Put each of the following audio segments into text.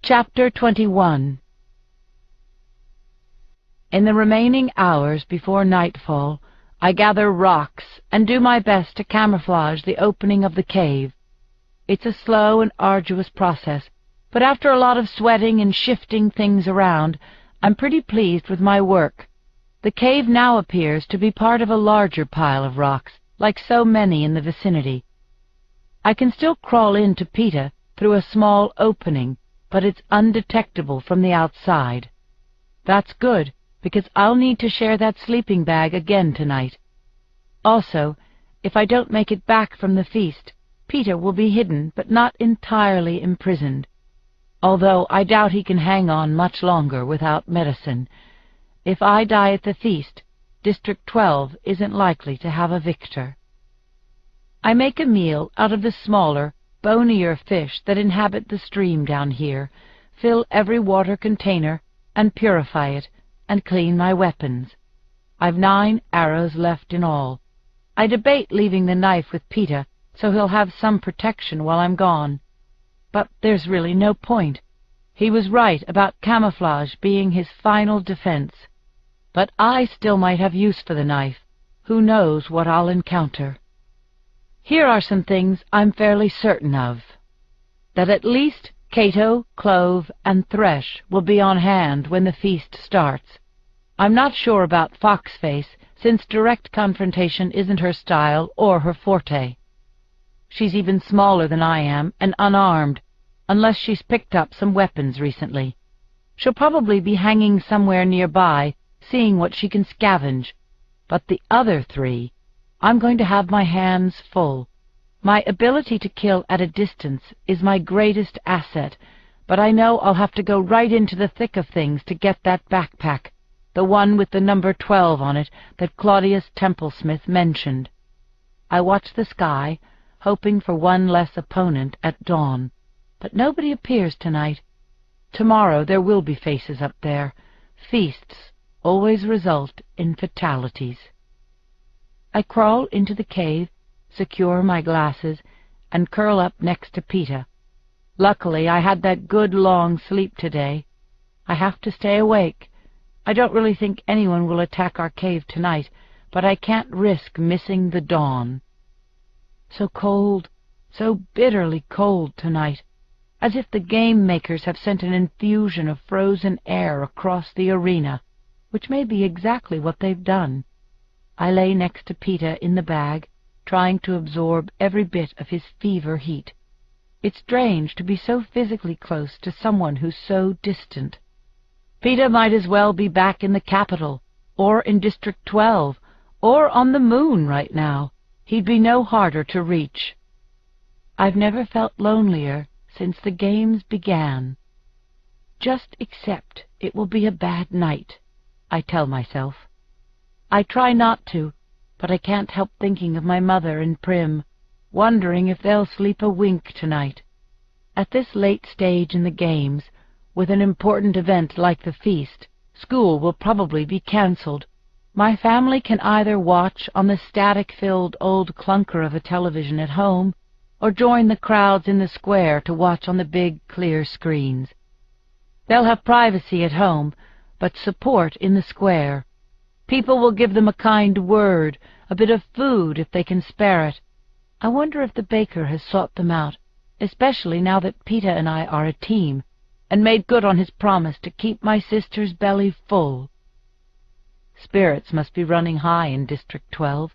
Chapter 21. In the remaining hours before nightfall, I gather rocks and do my best to camouflage the opening of the cave. It's a slow and arduous process, but after a lot of sweating and shifting things around, I'm pretty pleased with my work. The cave now appears to be part of a larger pile of rocks, like so many in the vicinity. I can still crawl into Peeta through a small opening, but it's undetectable from the outside. That's good, because I'll need to share that sleeping bag again tonight. Also, if I don't make it back from the feast, Peeta will be hidden but not entirely imprisoned, although I doubt he can hang on much longer without medicine. If I die at the feast, District 12 isn't likely to have a victor. I make a meal out of the smaller, bonier fish that inhabit the stream down here, fill every water container, and purify it, and clean my weapons. I've 9 arrows left in all. I debate leaving the knife with Peeta, so he'll have some protection while I'm gone. But there's really no point. He was right about camouflage being his final defense. But I still might have use for the knife. Who knows what I'll encounter? Here are some things I'm fairly certain of. That at least Cato, Clove, and Thresh will be on hand when the feast starts. I'm not sure about Foxface, since direct confrontation isn't her style or her forte. She's even smaller than I am, and unarmed, unless she's picked up some weapons recently. She'll probably be hanging somewhere nearby, seeing what she can scavenge. But the other 3, I'm going to have my hands full. My ability to kill at a distance is my greatest asset, but I know I'll have to go right into the thick of things to get that backpack, the one with the number 12 on it that Claudius Templesmith mentioned. I watch the sky, hoping for one less opponent at dawn, but nobody appears tonight. Tomorrow there will be faces up there. Feasts always result in fatalities. I crawl into the cave, secure my glasses, and curl up next to Peeta. Luckily, I had that good long sleep today. I have to stay awake. I don't really think anyone will attack our cave tonight, but I can't risk missing the dawn. So cold, so bitterly cold tonight, as if the game makers have sent an infusion of frozen air across the arena, which may be exactly what they've done. I lay next to Peeta in the bag, trying to absorb every bit of his fever heat. It's strange to be so physically close to someone who's so distant. Peeta might as well be back in the capital, or in District 12, or on the moon right now. He'd be no harder to reach. I've never felt lonelier since the games began. Just accept it will be a bad night, I tell myself. I try not to, but I can't help thinking of my mother and Prim, wondering if they'll sleep a wink tonight. At this late stage in the games, with an important event like the feast, school will probably be cancelled. My family can either watch on the static-filled old clunker of a television at home, or join the crowds in the square to watch on the big, clear screens. They'll have privacy at home, but support in the square. People will give them a kind word, a bit of food if they can spare it. I wonder if the baker has sought them out, especially now that Peeta and I are a team, and made good on his promise to keep my sister's belly full. Spirits must be running high in District 12.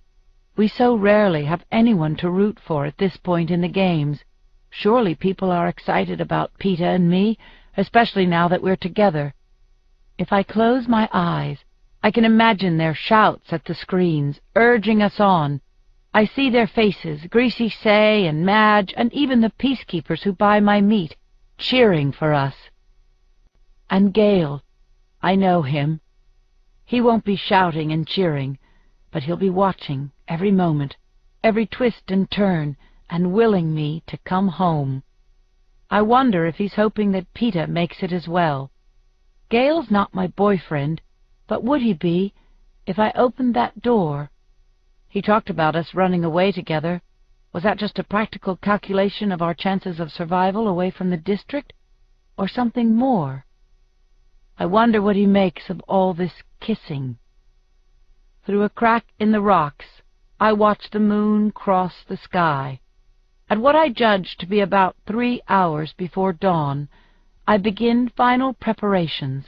We so rarely have anyone to root for at this point in the games. Surely people are excited about Peeta and me, especially now that we're together. If I close my eyes, I can imagine their shouts at the screens, urging us on. I see their faces, Greasy Say and Madge, and even the peacekeepers who buy my meat, cheering for us. And Gale, I know him. He won't be shouting and cheering, but he'll be watching every moment, every twist and turn, and willing me to come home. I wonder if he's hoping that Peeta makes it as well. Gale's not my boyfriend, but would he be if I opened that door? He talked about us running away together. Was that just a practical calculation of our chances of survival away from the district? or something more? I wonder what he makes of all this kissing. Through a crack in the rocks, I watch the moon cross the sky. At what I judge to be about 3 hours before dawn, I begin final preparations.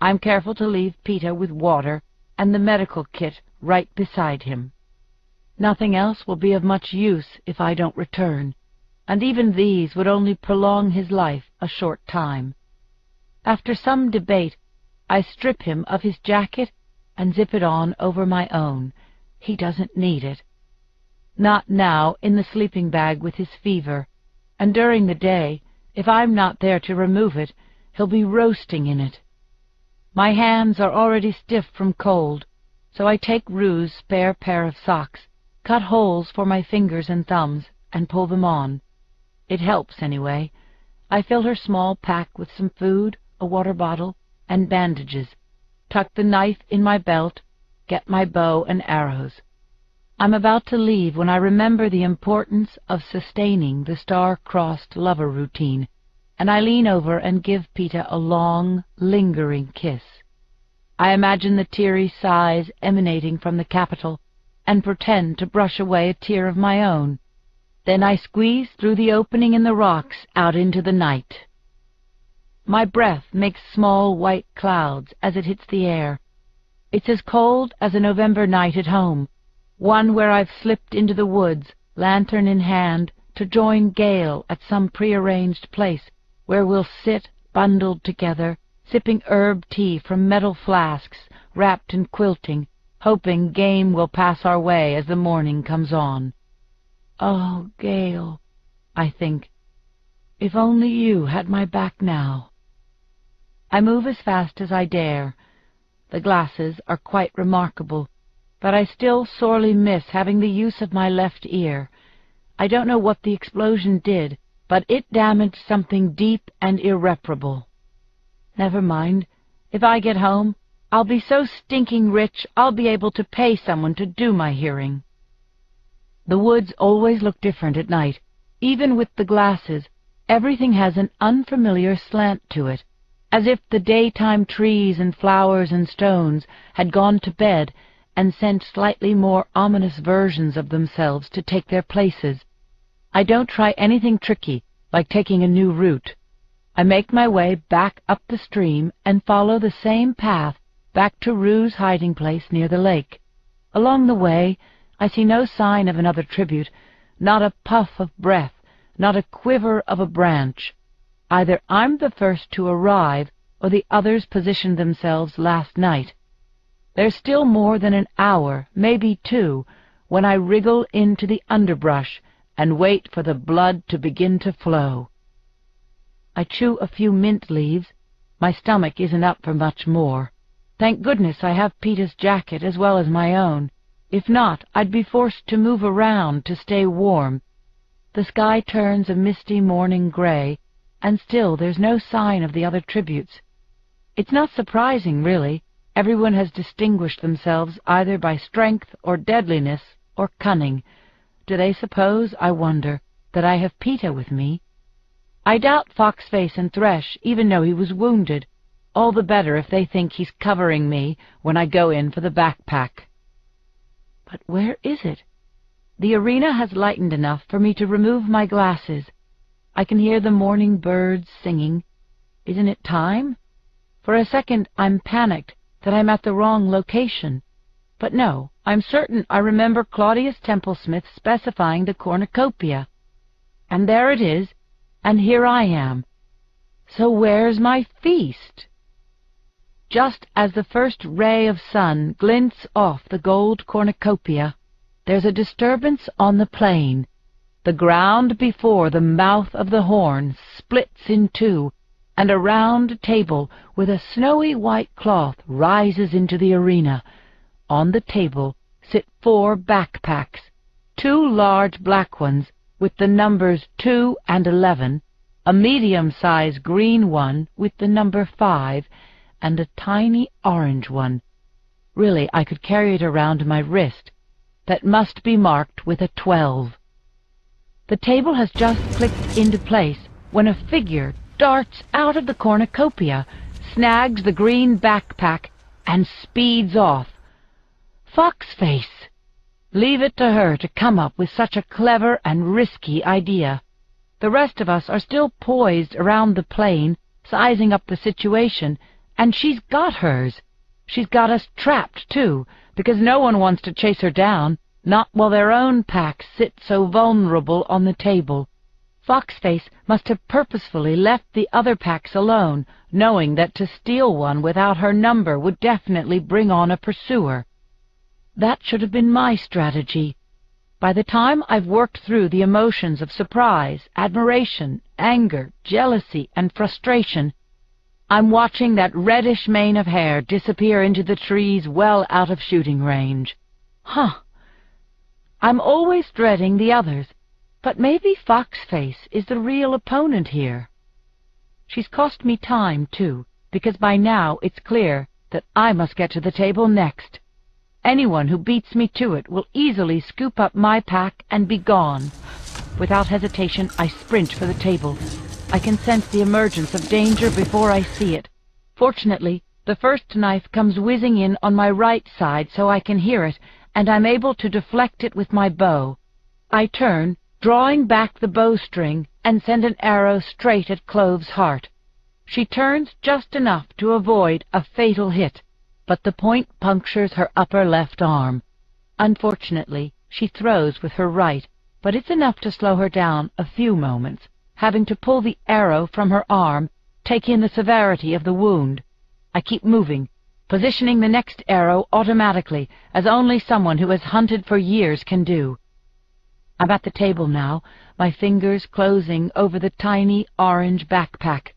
I'm careful to leave Peeta with water and the medical kit right beside him. Nothing else will be of much use if I don't return, and even these would only prolong his life a short time. After some debate, I strip him of his jacket and zip it on over my own. He doesn't need it. Not now, in the sleeping bag with his fever, and during the day, if I'm not there to remove it, he'll be roasting in it. My hands are already stiff from cold, so I take Rue's spare pair of socks, cut holes for my fingers and thumbs, and pull them on. It helps, anyway. I fill her small pack with some food, a water bottle, and bandages, tuck the knife in my belt, get my bow and arrows. I'm about to leave when I remember the importance of sustaining the star-crossed lover routine, and I lean over and give Peeta a long, lingering kiss. I imagine the teary sighs emanating from the capital, and pretend to brush away a tear of my own. Then I squeeze through the opening in the rocks out into the night. My breath makes small white clouds as it hits the air. It's as cold as a November night at home, one where I've slipped into the woods, lantern in hand, to join Gale at some prearranged place where we'll sit bundled together, sipping herb tea from metal flasks, wrapped in quilting, hoping game will pass our way as the morning comes on. Oh, Gale, I think, if only you had my back now. I move as fast as I dare. The glasses are quite remarkable, but I still sorely miss having the use of my left ear. I don't know what the explosion did, but it damaged something deep and irreparable. Never mind. If I get home, I'll be so stinking rich I'll be able to pay someone to do my hearing. The woods always look different at night. Even with the glasses, everything has an unfamiliar slant to it, as if the daytime trees and flowers and stones had gone to bed and sent slightly more ominous versions of themselves to take their places. I don't try anything tricky, like taking a new route. I make my way back up the stream and follow the same path back to Rue's hiding place near the lake. Along the way, I see no sign of another tribute, not a puff of breath, not a quiver of a branch. Either I'm the first to arrive, or the others positioned themselves last night. There's still more than an hour, maybe 2, when I wriggle into the underbrush and wait for the blood to begin to flow. I chew a few mint leaves. My stomach isn't up for much more. Thank goodness I have Peeta's jacket as well as my own. If not, I'd be forced to move around to stay warm. The sky turns a misty morning gray, and still there's no sign of the other tributes. It's not surprising, really. Everyone has distinguished themselves either by strength or deadliness or cunning. Do they suppose, I wonder, that I have Peeta with me? I doubt Foxface and Thresh even know he was wounded. All the better if they think he's covering me when I go in for the backpack. But where is it? The arena has lightened enough for me to remove my glasses. I can hear the morning birds singing. Isn't it time? For a second I'm panicked that I'm at the wrong location. But no, I'm certain I remember Claudius Templesmith specifying the cornucopia. And there it is, and here I am. So where's my feast? Just as the first ray of sun glints off the gold cornucopia, there's a disturbance on the plain. The ground before the mouth of the horn splits in two, and a round table with a snowy white cloth rises into the arena. On the table sit 4 backpacks, 2 large black ones with the numbers 2 and 11, a medium-sized green one with the number 5, and a tiny orange one. Really, I could carry it around my wrist. That must be marked with a 12. The table has just clicked into place when a figure darts out of the cornucopia, snags the green backpack, and speeds off. Foxface! Leave it to her to come up with such a clever and risky idea. The rest of us are still poised around the plane, sizing up the situation, and she's got hers. She's got us trapped, too, because no one wants to chase her down, not while their own packs sit so vulnerable on the table. Foxface must have purposefully left the other packs alone, knowing that to steal one without her number would definitely bring on a pursuer. That should have been my strategy. By the time I've worked through the emotions of surprise, admiration, anger, jealousy, and frustration, I'm watching that reddish mane of hair disappear into the trees well out of shooting range. I'm always dreading the others, but maybe Foxface is the real opponent here. She's cost me time, too, because by now it's clear that I must get to the table next. Anyone who beats me to it will easily scoop up my pack and be gone. Without hesitation, I sprint for the table. I can sense the emergence of danger before I see it. Fortunately, the first knife comes whizzing in on my right side so I can hear it, and I'm able to deflect it with my bow. I turn, drawing back the bowstring, and send an arrow straight at Clove's heart. She turns just enough to avoid a fatal hit, but the point punctures her upper left arm. Unfortunately, she throws with her right, but it's enough to slow her down a few moments, having to pull the arrow from her arm, take in the severity of the wound. I keep moving, positioning the next arrow automatically, as only someone who has hunted for years can do. I'm at the table now, my fingers closing over the tiny orange backpack.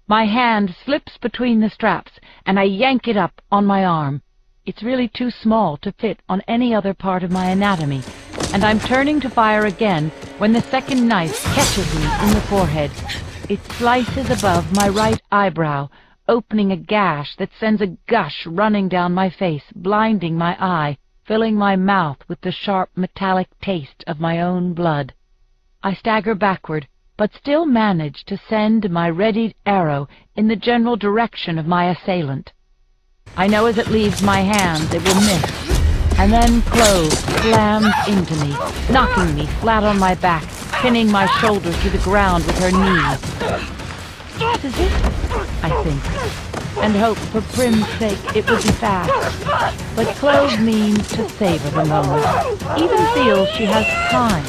My hand slips between the straps, and I yank it up on my arm. It's really too small to fit on any other part of my anatomy, and I'm turning to fire again when the second knife catches me in the forehead. It slices above my right eyebrow, opening a gash that sends a gush running down my face, blinding my eye, filling my mouth with the sharp metallic taste of my own blood. I stagger backward, but still manage to send my readied arrow in the general direction of my assailant. I know as it leaves my hands it will miss, and then Clove slams into me, knocking me flat on my back, pinning my shoulders to the ground with her knee. This is it, I think, and hope for Prim's sake it will be fast. But Clove means to savor the moment, even feels she has time.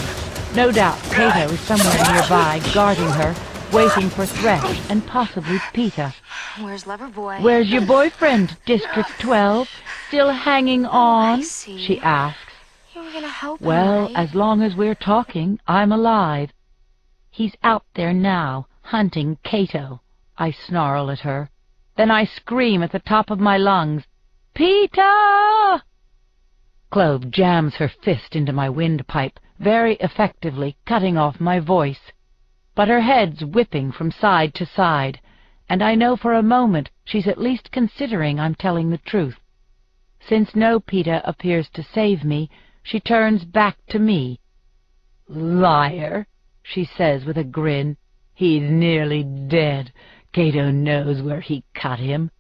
No doubt Peeta is somewhere nearby, guarding her, waiting for Thresh and possibly Peeta. Where's Loverboy? Where's your boyfriend, District 12? Still hanging on? I see. She asks. You were gonna help him, Well, right? as long as we're talking, I'm alive. He's out there now, hunting Cato. I snarl at her. Then I scream at the top of my lungs, Peeta! Clove jams her fist into my windpipe, very effectively cutting off my voice. But her head's whipping from side to side, and I know for a moment she's at least considering I'm telling the truth. Since no Peeta appears to save me, she turns back to me. Liar, she says with a grin. He's nearly dead. Cato knows where he cut him.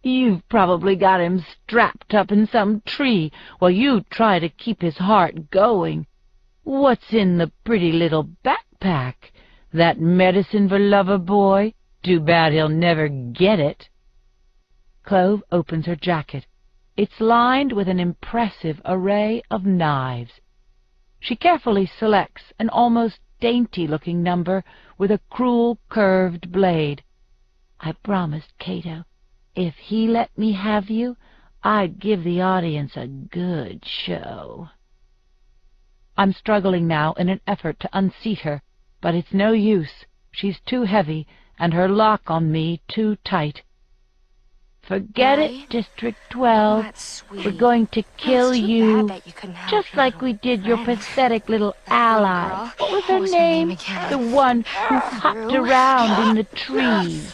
You've probably got him strapped up in some tree while you try to keep his heart going. What's in the pretty little backpack? That medicine for Loverboy? Too bad he'll never get it. Clove opens her jacket. It's lined with an impressive array of knives. She carefully selects an almost dainty-looking number with a cruel curved blade. I promised Cato, if he let me have you, I'd give the audience a good show. I'm struggling now in an effort to unseat her, but it's no use. She's too heavy, and her lock on me too tight. Forget it, District 12. That's sweet. We're going to kill It's too you, bad that you couldn't help just your like we little did your friend. pathetic little That little ally. girl. What was her name? again? The one who hopped Rue? around in the trees.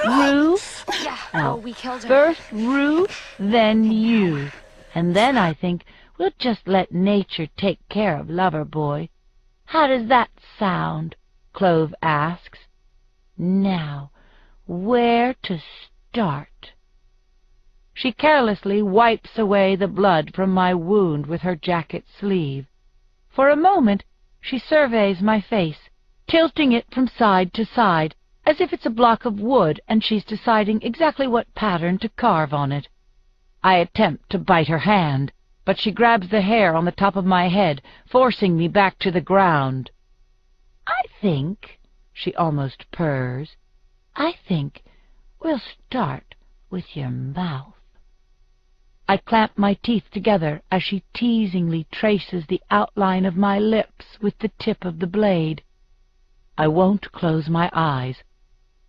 Rue? Yeah, Oh, we killed her. First Rue, then you. And then I think we'll just let nature take care of Loverboy. How does that sound? Clove asks. Now, Where to start? She carelessly wipes away the blood from my wound with her jacket sleeve. For a moment she surveys my face, tilting it from side to side, as if it's a block of wood and she's deciding exactly what pattern to carve on it. I attempt to bite her hand, but she grabs the hair on the top of my head, forcing me back to the ground. "I think," she almost purrs, "I think we'll start with your mouth." I clamp my teeth together as she teasingly traces the outline of my lips with the tip of the blade. I won't close my eyes.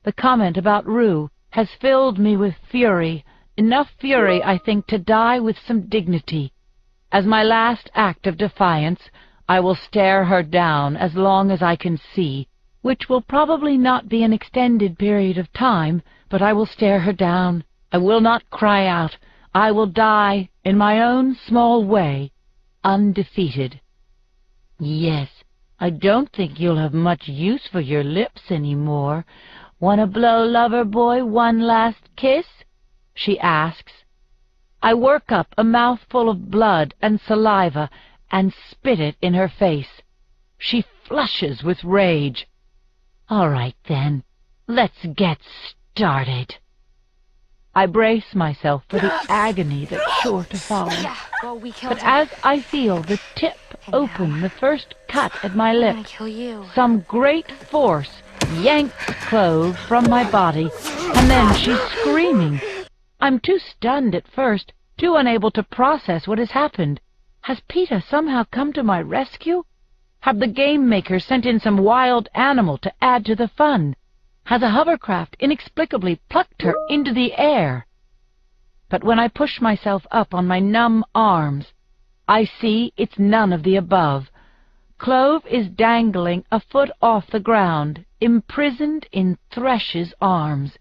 The comment about Rue has filled me with fury, enough fury, I think, to die with some dignity. As my last act of defiance, I will stare her down as long as I can see, which will probably not be an extended period of time, but I will stare her down. I will not cry out. I will die in my own small way, undefeated. "Yes, I don't think you'll have much use for your lips any more. "Want to blow lover boy one last kiss?" she asks. I work up a mouthful of blood and saliva and spit it in her face. She flushes with rage. "All right, then. Let's get started." I brace myself for the agony that's sure to follow. Yeah, well, we killed But him. as I feel the tip open the first cut at my I'm lip, gonna kill you. some great force yanks Clove from my body, and then she's screaming. I'm too stunned at first, too unable to process what has happened. Has Peeta somehow come to my rescue? Have the game makers sent in some wild animal to add to the fun? Has a hovercraft inexplicably plucked her into the air? But when I push myself up on my numb arms, I see it's none of the above. Clove is dangling a foot off the ground, imprisoned in Thresh's arms.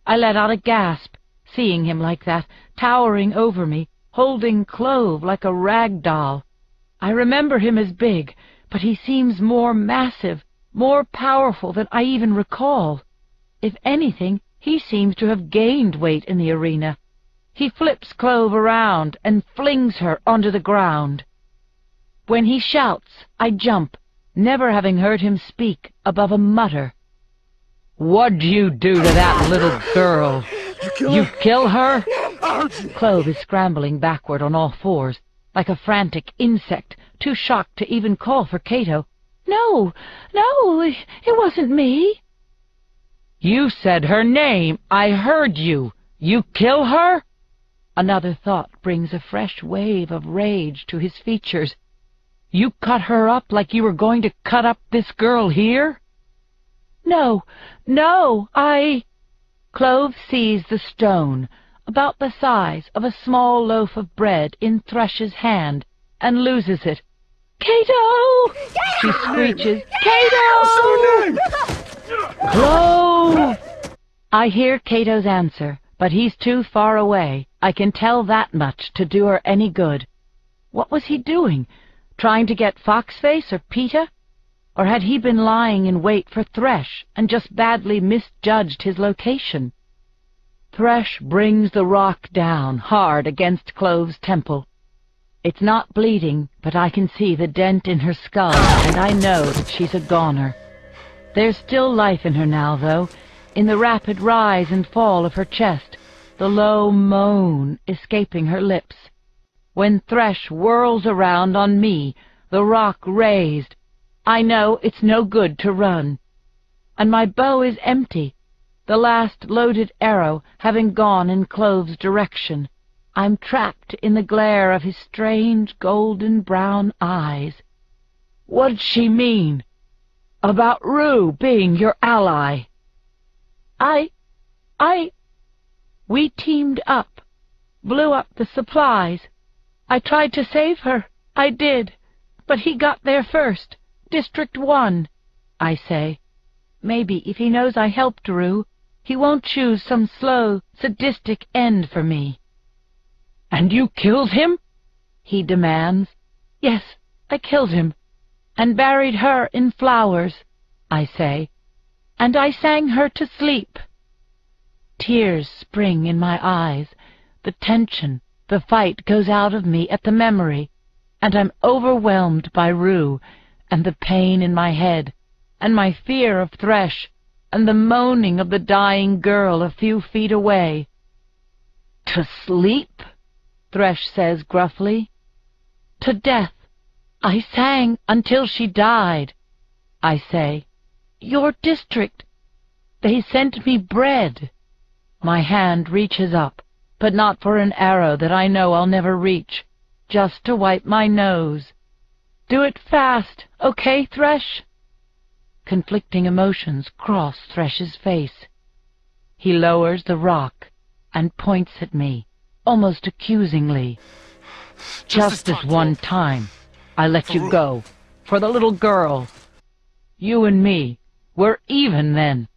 I let out a gasp, seeing him like that, towering over me, holding Clove like a rag doll. I remember him as big, but he seems more massive, more powerful than I even recall. If anything, he seems to have gained weight in the arena. He flips Clove around and flings her onto the ground. When he shouts, I jump, never having heard him speak above a mutter. "What'd you do to that little girl? You kill her?" Clove is scrambling backward on all fours, like a frantic insect, too shocked to even call for Cato. No, it wasn't me." "You said her name. I heard you. You kill her?" Another thought brings a fresh wave of rage to his features. "You cut her up like you were going to cut up this girl here?" No, I... Clove sees the stone, about the size of a small loaf of bread, in Thresh's hand, and loses it. "Cato!" she screeches. "Cato!" "Clove!" I hear Cato's answer, but he's too far away. I can tell that much to do her any good. What was he doing? Trying to get Foxface or Peeta? Or had he been lying in wait for Thresh and just badly misjudged his location? Thresh brings the rock down hard against Clove's temple. It's not bleeding, but I can see the dent in her skull, and I know that she's a goner. There's still life in her now, though, in the rapid rise and fall of her chest, the low moan escaping her lips. When Thresh whirls around on me, the rock raised, I know it's no good to run. And my bow is empty, the last loaded arrow having gone in Clove's direction. I'm trapped in the glare of his strange golden-brown eyes. What'd she mean? About Rue being your ally? We teamed up, blew up the supplies. I tried to save her, I did, but he got there first, District 1, I say. Maybe if he knows I helped Rue, he won't choose some slow, sadistic end for me. "And you killed him?" he demands. "Yes, I killed him, and buried her in flowers," I say, "and I sang her to sleep." Tears spring in my eyes. The tension, the fight goes out of me at the memory, and I'm overwhelmed by Rue, and the pain in my head, and my fear of Thresh, and the moaning of the dying girl a few feet away. "To sleep?" Thresh says gruffly. "To death. I sang until she died," I say. "Your district. They sent me bread." My hand reaches up, but not for an arrow that I know I'll never reach, just to wipe my nose. "Do it fast, okay, Thresh?" Conflicting emotions cross Thresh's face. He lowers the rock and points at me, almost accusingly. "Just this one time, I let you go, for the little girl. You and me, we're even then.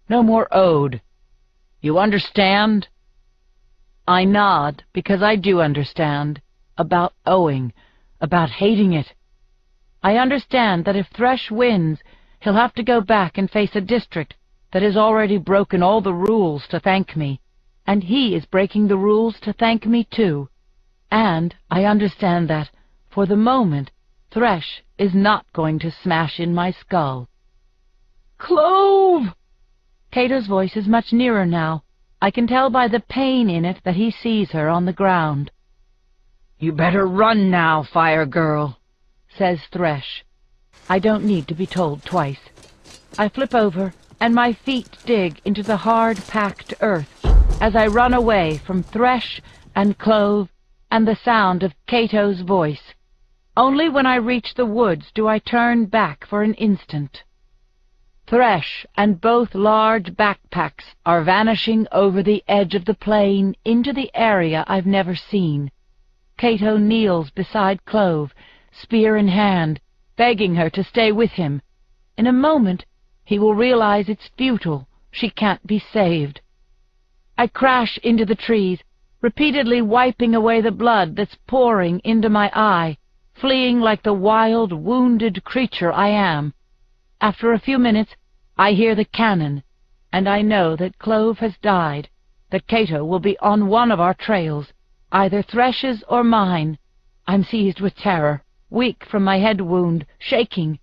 No more owed. You understand?" I nod, because I do understand. About owing, about hating it. I understand that if Thresh wins, he'll have to go back and face a district that has already broken all the rules to thank me, and he is breaking the rules to thank me too. And I understand that, for the moment, Thresh is not going to smash in my skull. "Clove!" Cato's voice is much nearer now. I can tell by the pain in it that he sees her on the ground. "You better run now, Fire Girl," says Thresh. I don't need to be told twice. I flip over, and my feet dig into the hard, packed earth as I run away from Thresh and Clove and the sound of Cato's voice. Only when I reach the woods do I turn back for an instant. Thresh and both large backpacks are vanishing over the edge of the plain into the area I've never seen. Cato kneels beside Clove, spear in hand, begging her to stay with him. In a moment, he will realize it's futile. She can't be saved. I crash into the trees, repeatedly wiping away the blood that's pouring into my eye, fleeing like the wild, wounded creature I am. After a few minutes, I hear the cannon, and I know that Clove has died, that Cato will be on one of our trails, either Thresh's or mine. I'm seized with terror, weak from my head wound, shaking.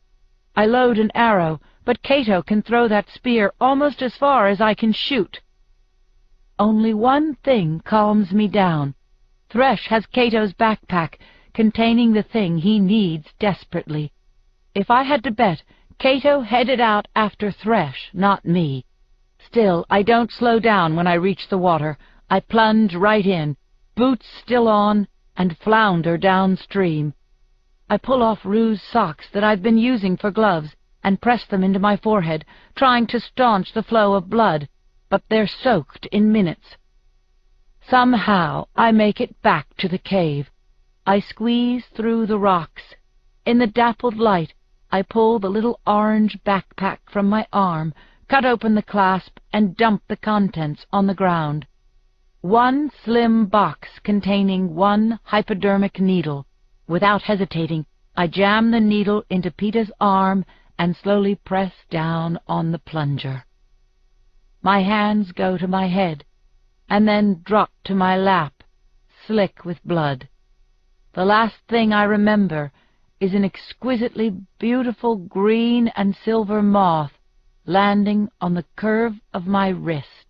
I load an arrow, but Cato can throw that spear almost as far as I can shoot. Only one thing calms me down. Thresh has Cato's backpack, containing the thing he needs desperately. If I had to bet, Cato headed out after Thresh, not me. Still, I don't slow down when I reach the water. I plunge right in, boots still on, and flounder downstream. I pull off Rue's socks that I've been using for gloves and press them into my forehead, trying to staunch the flow of blood, but they're soaked in minutes. Somehow I make it back to the cave. I squeeze through the rocks. In the dappled light, I pull the little orange backpack from my arm, cut open the clasp, and dump the contents on the ground. One slim box containing one hypodermic needle. Without hesitating, I jam the needle into Peeta's arm and slowly press down on the plunger. My hands go to my head, and then drop to my lap, slick with blood. The last thing I remember is an exquisitely beautiful green and silver moth landing on the curve of my wrist.